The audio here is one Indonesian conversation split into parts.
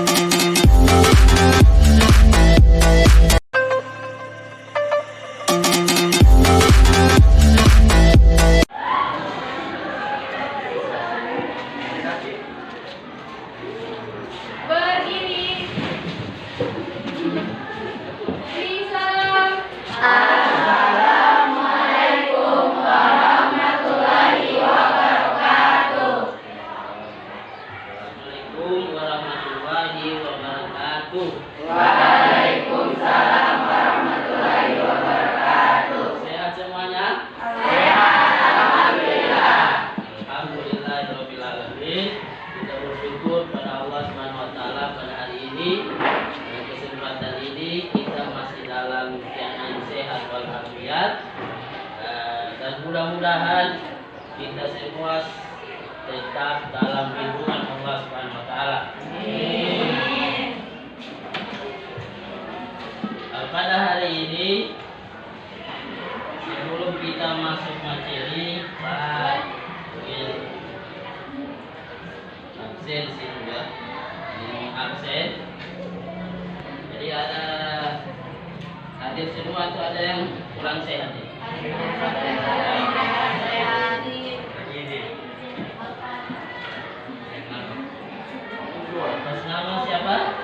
Berdiri. Beri salam. Assalamualaikum warahmatullahi wabarakatuh. Assalamualaikum warahmatullahi wabarakatuh. Waalaikumsalam warahmatullahi wabarakatuh. Sehat semuanya? Sehat, alhamdulillah. Alhamdulillahirabbil alamin. Kita bersyukur pada Allah Subhanahu wa taala pada hari ini. Pada kesempatan ini kita masih dalam keadaan sehat walafiat. Dan mudah-mudahan kita semua tetap dalam lindungan Allah Subhanahu wa taala. Pada hari ini sebelum kita masuk materi, Pak absen sih ya, ini absen. Jadi ada hadir semua itu ada yang kurang sehat nih. Atas nama siapa?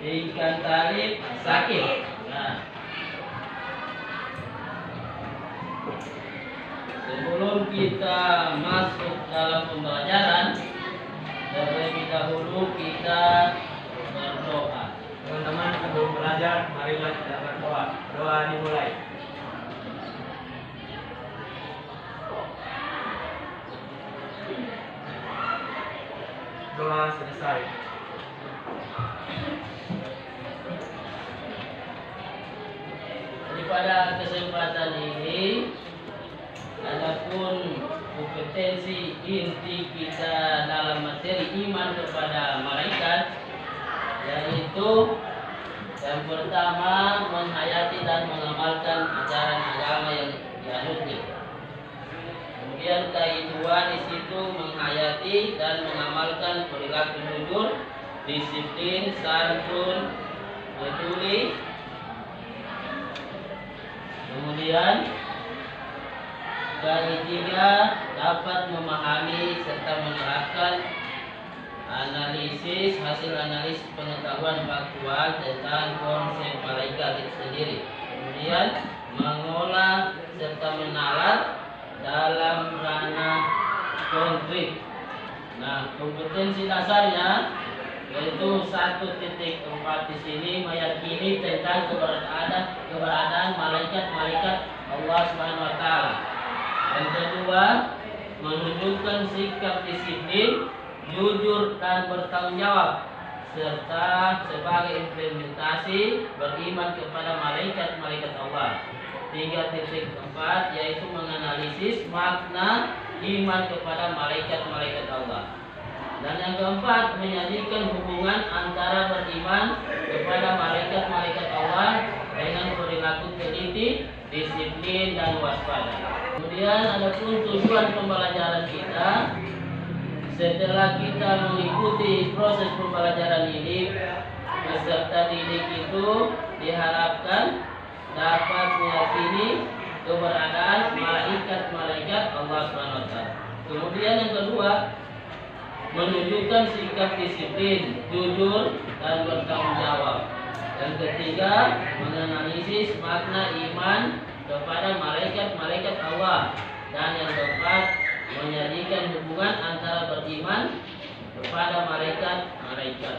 Ikan Talib sakit. Nah, sebelum kita masuk dalam pembelajaran, terlebih dahulu kita berdoa. Teman-teman sebelum belajar, marilah kita berdoa. Doa dimulai. Doa selesai. Jadi pada kesempatan ini, adapun kompetensi inti kita dalam materi iman kepada malaikat, yaitu yang pertama menghayati dan mengamalkan ajaran agama yang dianutnya. Kemudian kedua di situ menghayati dan mengamalkan perilaku jujur, disiplin, santun, peduli. Kemudian ketiga dapat memahami serta menerapkan analisis hasil analisis pengetahuan faktual tentang konsep malaikat itu sendiri. Kemudian mengolah serta menalar dalam ranah konkret. Nah, kompetensi dasarnya yaitu 1.4 di sini meyakini tentang keberadaan malaikat-malaikat Allah Subhanahu wa taala. Yang kedua, menunjukkan sikap disiplin, jujur dan bertanggung jawab serta sebagai implementasi beriman kepada malaikat-malaikat Allah. 3.4 yaitu menganalisis makna iman kepada malaikat-malaikat Allah. Dan yang keempat, menyajikan hubungan antara beriman kepada malaikat-malaikat Allah dengan perilaku teliti, disiplin dan waspada. Kemudian adapun tujuan pembelajaran kita, setelah kita mengikuti proses pembelajaran ini, peserta didik itu diharapkan dapat meyakini keberadaan malaikat-malaikat Allah Subhanahu wa taala. Kemudian yang kedua, menunjukkan sikap disiplin, jujur dan bertanggung jawab. Yang ketiga, menganalisis makna iman kepada malaikat-malaikat Allah. Dan yang keempat, menjadikan hubungan antara beriman kepada malaikat-malaikat.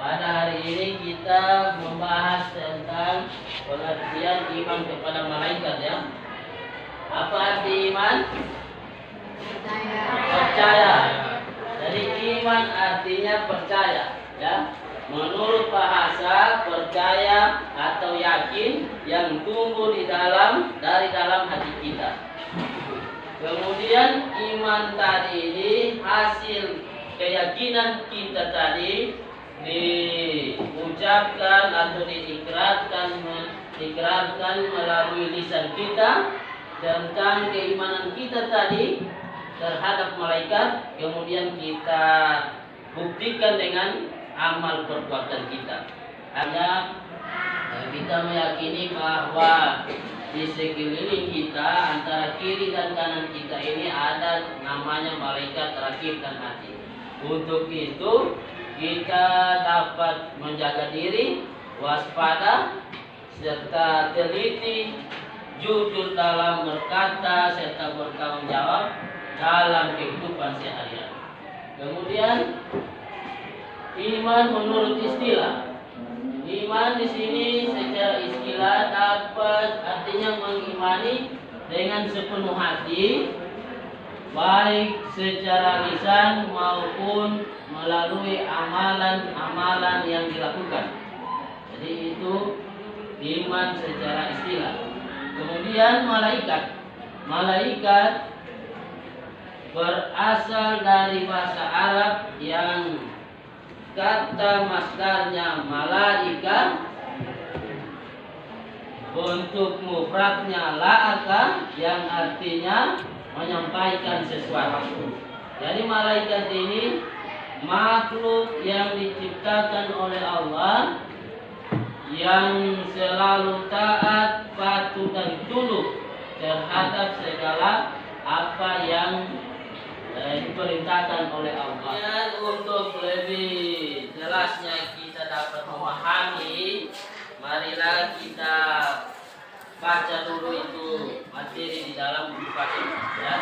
Pada hari ini kita membahas tentang pengertian iman kepada malaikat ya. Apa arti iman? Percaya. Jadi iman artinya percaya ya. Menurut bahasa, percaya atau yakin yang tumbuh dari dalam hati kita. Kemudian iman tadi ini hasil keyakinan kita tadi diucapkan atau diikrarkan melalui lisan kita tentang keimanan kita tadi. terhadap malaikat, kemudian kita buktikan dengan amal perbuatan kita. Hanya kita meyakini bahwa di sekeliling kita antara kiri dan kanan kita ini ada namanya malaikat rakib dan atid. Untuk itu kita dapat menjaga diri, waspada, serta teliti, jujur dalam berkata serta bertanggung jawab dalam kehidupan sehari-hari. Kemudian iman menurut istilah. Iman di sini secara istilah dapat artinya mengimani dengan sepenuh hati, baik secara lisan maupun melalui amalan-amalan yang dilakukan. Jadi itu iman secara istilah. Kemudian malaikat berasal dari bahasa Arab yang kata masdarnya malaika, bentuk mufradnya la'aka yang artinya menyampaikan sesuatu. Jadi malaikat ini makhluk yang diciptakan oleh Allah yang selalu taat, patuh dan tunduk terhadap segala apa yang diperintahkan oleh Allah. Dan untuk lebih jelasnya kita dapat memahami, marilah kita baca dulu itu materi di dalam buku paket ya.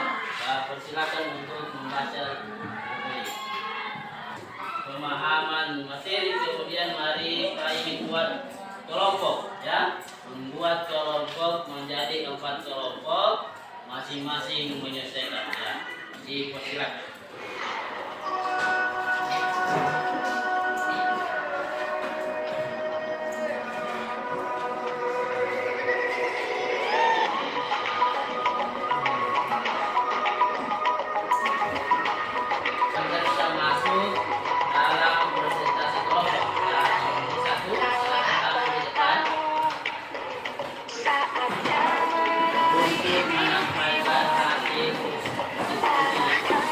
Persilakan untuk membaca pemahaman materi, kemudian mari kita buat kelompok ya. Membuat kelompok menjadi 4 kelompok, masing-masing menyelesaikan ya. Dipersilakan. Kita masuk dalam presentasi kelompok. Satu, silakan di depan. Untuk menyampaikan hasil diskusi.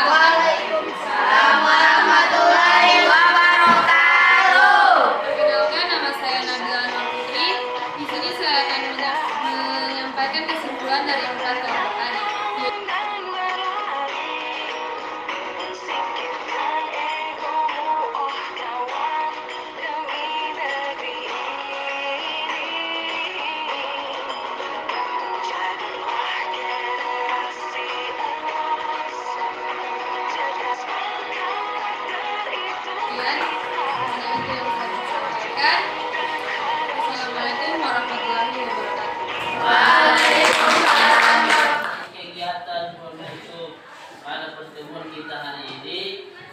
Waalaikumsalam warahmatullahi wabarakatuh. Perkenalkan, nama saya Nabila Nur Putri. Di sini saya akan menyampaikan kesimpulan dari 4 kelompok tadi. Assalamualaikum warahmatullahi wabarakatuh. Kegiatan penutup pada pertemuan kita hari ini,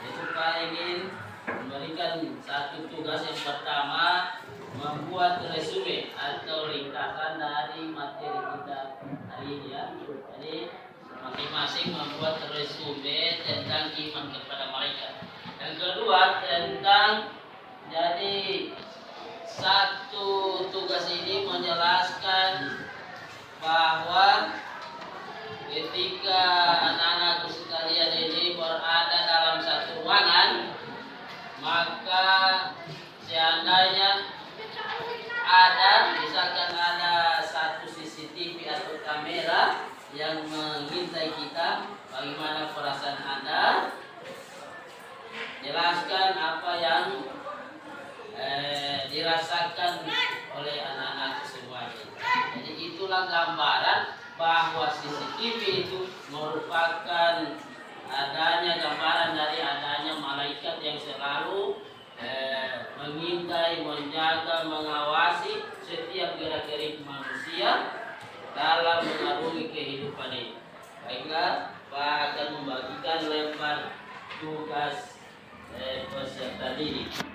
supaya ingin memberikan satu tugas yang pertama, membuat resume atau ringkasan dari materi kita hari ini ya. Jadi masing-masing membuat resume tentang iman kepada malaikat. Yang kedua tentang, jadi satu tugas ini menjelaskan bahwa ketika anak-anakku sekalian ini berada dalam satu ruangan, maka seandainya misalkan ada satu CCTV atau kamera yang mengintai kita, bagaimana perasaan Anda? Jelaskan apa yang dirasakan oleh anak-anak semuanya. Jadi itulah gambaran bahwa CCTV itu merupakan adanya gambaran dari adanya malaikat yang selalu mengintai, menjaga, mengawasi setiap gerak-gerik manusia dalam mengarungi kehidupan ini. Baiklah, Pak akan membagikan lembar tugas peserta didik.